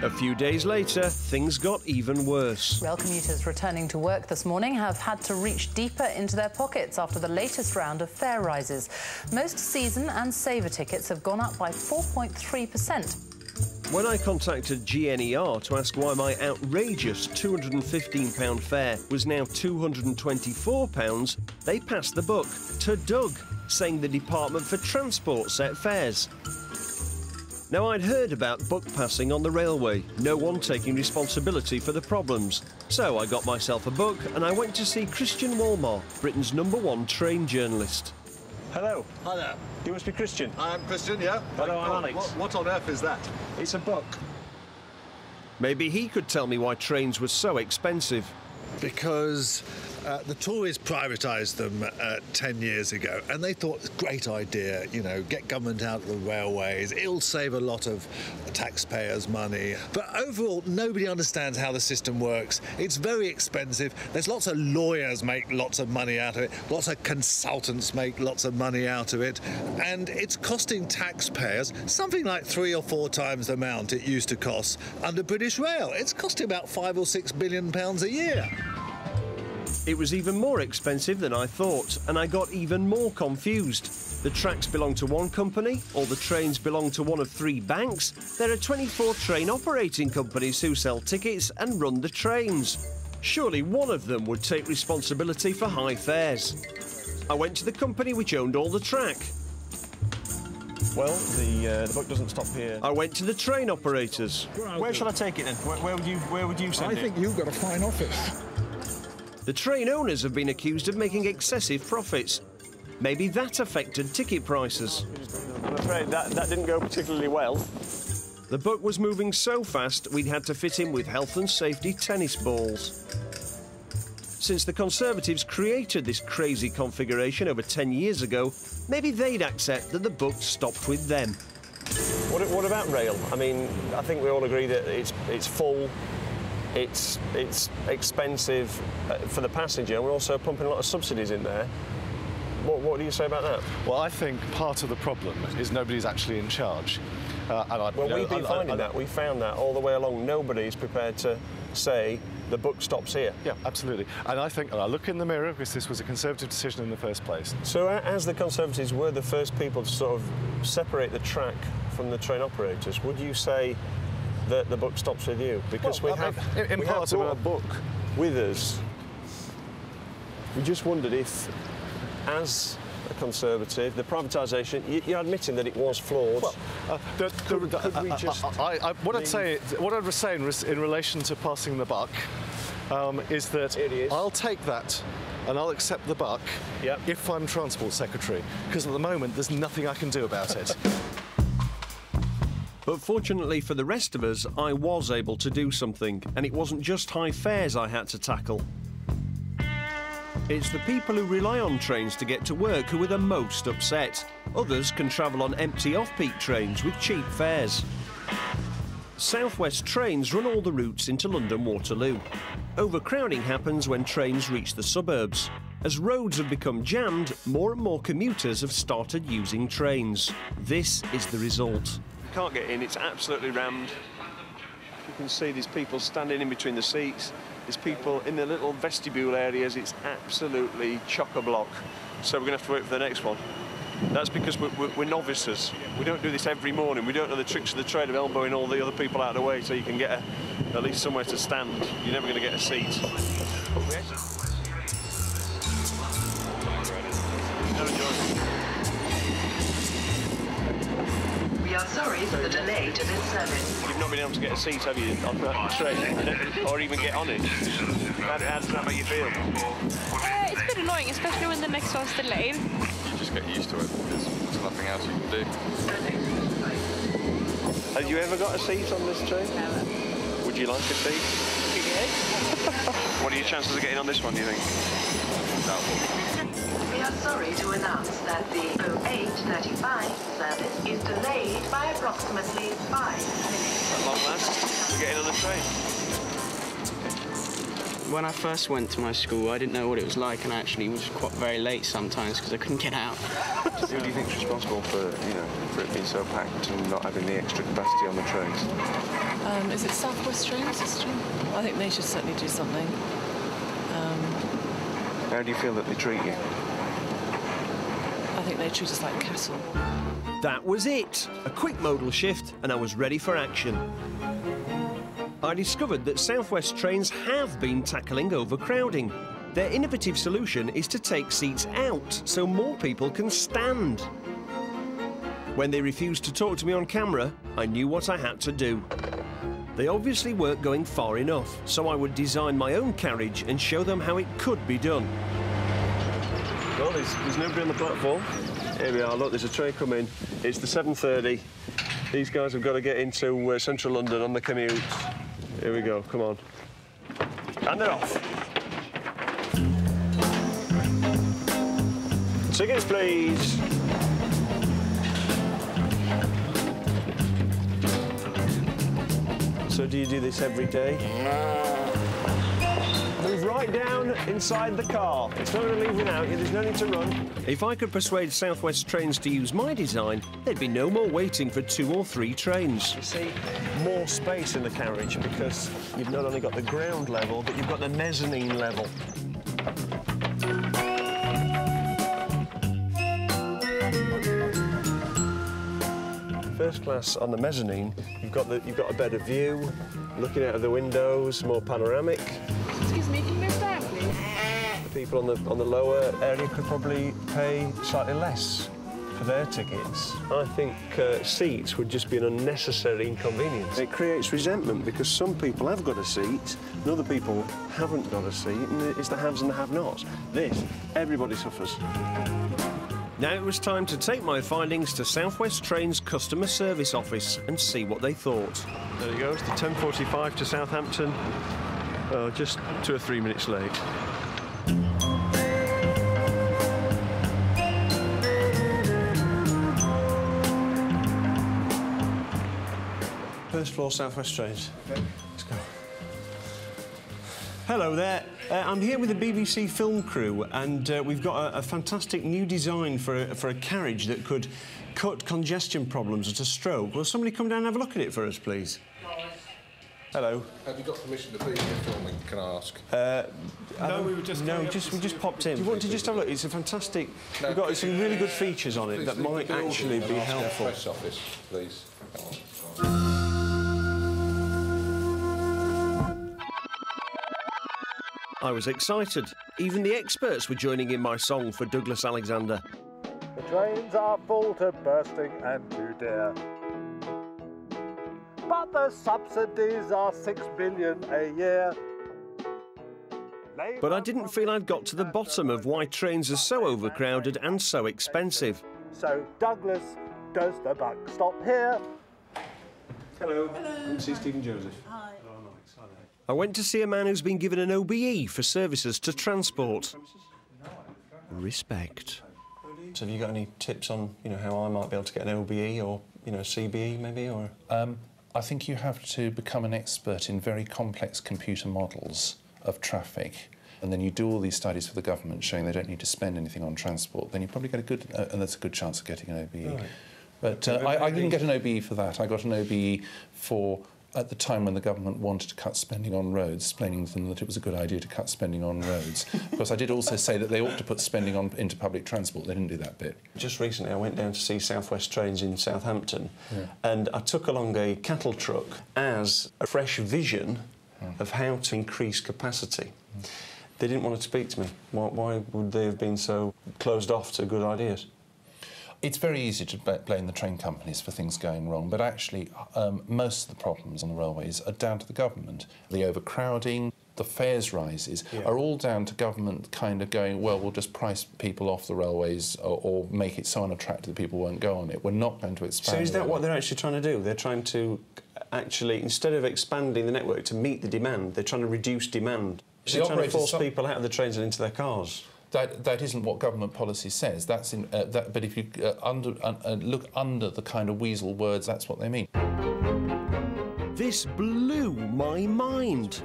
A few days later, things got even worse. Rail commuters returning to work this morning have had to reach deeper into their pockets after the latest round of fare rises. Most season and saver tickets have gone up by 4.3%. When I contacted GNER to ask why my outrageous £215 fare was now £224, they passed the buck to Doug, saying the Department for Transport set fares. Now, I'd heard about buck passing on the railway, no one taking responsibility for the problems. So I got myself a book and I went to see Christian Walmart, Britain's #1 train journalist. Hello. Hi there. You must be Christian. I'm Christian, yeah. Hello, I'm Alex. What on earth is that? It's a book. Maybe he could tell me why trains were so expensive. Because the Tories privatised them 10 years ago, and they thought, great idea, you know, get government out of the railways, it'll save a lot of taxpayers' money. But overall, nobody understands how the system works. It's very expensive. There's lots of lawyers make lots of money out of it, lots of consultants make lots of money out of it, and it's costing taxpayers something like 3 or 4 times the amount it used to cost under British Rail. It's costing about £5 or £6 billion a year. It was even more expensive than I thought, and I got even more confused. The tracks belong to one company, or the trains belong to one of 3 banks. There are 24 train operating companies who sell tickets and run the trains. Surely one of them would take responsibility for high fares. I went to the company which owned all the track. Well, the book doesn't stop here. I went to the train operators. Where shall I take it then? Where would you send it? I think you've got a fine office. The train owners have been accused of making excessive profits. Maybe that affected ticket prices. I'm afraid that didn't go particularly well. The book was moving so fast we'd had to fit in with health and safety tennis balls. Since the Conservatives created this crazy configuration over 10 years ago, maybe they'd accept that the book stopped with them. What about rail? I mean, I think we all agree that it's full. It's expensive for the passenger, and we're also pumping a lot of subsidies in there. What do you say about that? Well, I think part of the problem is nobody's actually in charge. We've been finding that. We found that all the way along. Nobody's prepared to say the book stops here. Yeah, absolutely. And I think, and I look in the mirror, because this was a Conservative decision in the first place. So as the Conservatives were the first people to sort of separate the track from the train operators, would you say that the book stops with you? Because we have brought a book with us. We just wondered if, as a Conservative, the privatisation, you're admitting that it was flawed. Well, what I'd say in relation to passing the buck is that I'll take that and I'll accept the buck if I'm Transport Secretary, because at the moment there's nothing I can do about it. But fortunately for the rest of us, I was able to do something, and it wasn't just high fares I had to tackle. It's the people who rely on trains to get to work who are the most upset. Others can travel on empty off-peak trains with cheap fares. South West Trains run all the routes into London Waterloo. Overcrowding happens when trains reach the suburbs. As roads have become jammed, more and more commuters have started using trains. This is the result. Can't get in, it's absolutely rammed. You can see these people standing in between the seats. There's people in the little vestibule areas. It's absolutely chock-a-block. So we're going to have to wait for the next one. That's because we're novices. We don't do this every morning. We don't know the tricks of the trade of elbowing all the other people out of the way so you can get at least somewhere to stand. You're never going to get a seat. We are sorry for the delay to this service. You've not been able to get a seat, have you, on the train, or even get on it? How does that make you feel? It's a bit annoying, especially when the next one's delayed. You just get used to it. There's nothing else you can do. Have you ever got a seat on this train? Never. Would you like a seat? Pretty good. What are your chances of getting on this one, do you think? We are sorry to announce that the 08:35 service is delayed by approximately 5 minutes. At long last, we're getting on the train. When I first went to my school, I didn't know what it was like, and I actually was quite very late sometimes because I couldn't get out. Who do you think's responsible for, for it being so packed and not having the extra capacity on the trains? Is it South West train system? I think they should certainly do something. How do you feel that they treat you? I think they treat us like cattle. That was it. A quick modal shift and I was ready for action. I discovered that South West trains have been tackling overcrowding. Their innovative solution is to take seats out so more people can stand. When they refused to talk to me on camera, I knew what I had to do. They obviously weren't going far enough, so I would design my own carriage and show them how it could be done. Well, there's nobody on the platform. Here we are, look, there's a train coming. It's the 7:30. These guys have got to get into central London on the commute. Here we go, come on. And they're off. Tickets, please. So do you do this every day? Move right down inside the car. It's not going to leave without you, there's no need to run. If I could persuade South West trains to use my design, there'd be no more waiting for 2 or 3 trains. You see, more space in the carriage because you've not only got the ground level, but you've got the mezzanine level. First class on the mezzanine, you've got a better view, looking out of the windows, more panoramic. Excuse me, can you move down, please? The people on the lower area could probably pay slightly less for their tickets. I think seats would just be an unnecessary inconvenience. It creates resentment because some people have got a seat and other people haven't got a seat, and it's the haves and the have-nots. This, everybody suffers. Now it was time to take my findings to South West Trains' customer service office and see what they thought. There he goes, the 10:45 to Southampton. Oh, just 2 or 3 minutes late. First floor, South West Trains. Okay. Let's go. Hello there. I'm here with the BBC film crew, and we've got a fantastic new design for a carriage that could cut congestion problems at a stroke. Will somebody come down and have a look at it for us, please? Hello. Have you got permission to be here filming, can I ask? No, we just popped in. Do you want to just have a look? It's a fantastic... We've got some really good features on it that might actually be helpful. Press office, please. I was excited. Even the experts were joining in my song for Douglas Alexander. The trains are full to bursting and too dear. But the subsidies are 6 billion a year. But I didn't feel I'd got to the bottom of why trains are so overcrowded and so expensive. So Douglas, does the buck stop here? Hello. Hello. See Stephen Joseph. Hi. I went to see a man who's been given an OBE for services to transport. Respect. So have you got any tips on, how I might be able to get an OBE or, CBE maybe, or...? I think you have to become an expert in very complex computer models of traffic, and then you do all these studies for the government showing they don't need to spend anything on transport, then you probably get a good, and that's a good chance of getting an OBE. Right. But I didn't get an OBE for that. I got an OBE for... at the time when the government wanted to cut spending on roads, explaining to them that it was a good idea to cut spending on roads. Of course, I did also say that they ought to put spending into public transport. They didn't do that bit. Just recently, I went down to see South West Trains in Southampton, and I took along a cattle truck as a fresh vision of how to increase capacity. They didn't want to speak to me. Why would they have been so closed off to good ideas? It's very easy to blame the train companies for things going wrong, but actually most of the problems on the railways are down to the government. The overcrowding, the fares rises are all down to government kind of going, well, we'll just price people off the railways or make it so unattractive that people won't go on it. We're not going to expand. So is that what they're actually trying to do? They're trying to actually, instead of expanding the network to meet the demand, they're trying to reduce demand. They're trying to force people out of the trains and into their cars. That isn't what government policy says. That's in, but if you look under the kind of weasel words, that's what they mean. This blew my mind.